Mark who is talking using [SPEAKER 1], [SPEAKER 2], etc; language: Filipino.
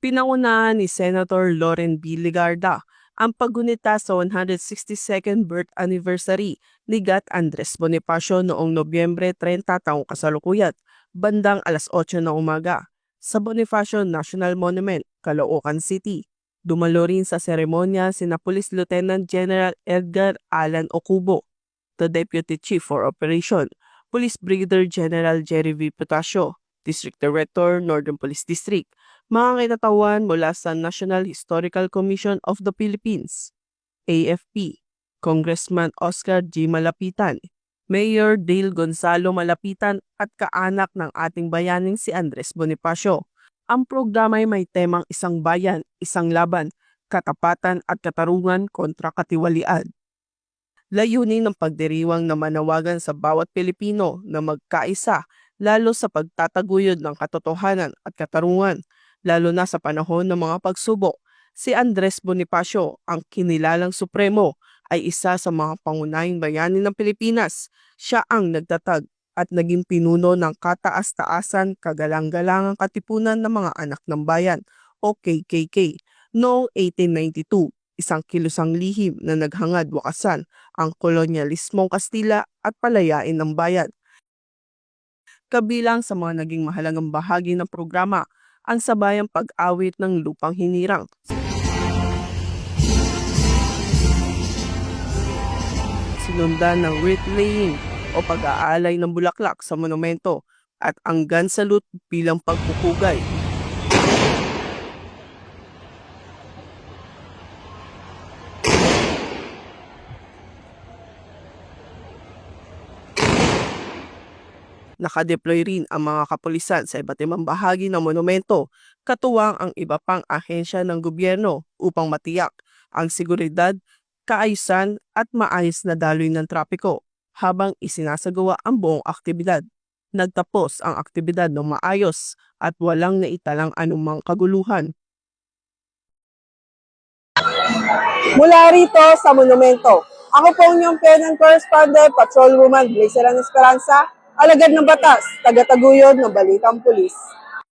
[SPEAKER 1] Pinangunahan ni Senator Loren B. Ligarda ang paggunita sa 162nd birth anniversary ni Gat Andres Bonifacio noong Nobyembre 30 taong kasalukuyan, bandang alas 8 ng umaga, sa Bonifacio National Monument, Caloocan City. Dumalo rin sa seremonya sina Police Lieutenant General Edgar Alan Ocubo, the Deputy Chief for Operation, Police Brigadier General Jerry V. Potasio, District Director, Northern Police District, mga kinatawan mula sa National Historical Commission of the Philippines, AFP, Congressman Oscar G. Malapitan, Mayor Dale Gonzalo Malapitan at kaanak ng ating bayaning si Andres Bonifacio. Ang programa ay may temang isang bayan, isang laban, katapatan at katarungan kontra katiwalian. Layunin ng pagdiriwang na manawagan sa bawat Pilipino na magkaisa lalo sa pagtataguyod ng katotohanan at katarungan, lalo na sa panahon ng mga pagsubok. Si Andres Bonifacio, ang kinilalang supremo, ay isa sa mga pangunahing bayani ng Pilipinas. Siya ang nagtatag at naging pinuno ng Kataas-Taasan Kagalang-galangang Katipunan ng Mga Anak ng Bayan o KKK noong 1892, isang kilusang lihim na naghangad wakasan ang kolonyalismong Kastila at palayain ng bayan. Kabilang sa mga naging mahalagang bahagi ng programa ang sabayang pag-awit ng lupang hinirang. Sinundan ng wreath laying o pag-aalay ng bulaklak sa monumento at ang gun salute bilang pagpupugay. Nakadeploy rin ang mga kapulisan sa iba't ibang bahagi ng monumento, katuwang ang iba pang ahensya ng gobyerno upang matiyak ang seguridad, kaayusan at maayos na daloy ng trapiko habang isinasagawa ang buong aktibidad. Nagtapos ang aktibidad ng maayos at walang naitalang anumang kaguluhan.
[SPEAKER 2] Mula rito sa monumento, ako po inyong PNN correspondent, Patrolwoman Glycerin Esperanza, alagad ng batas, tagataguyod ng Balitang Pulis.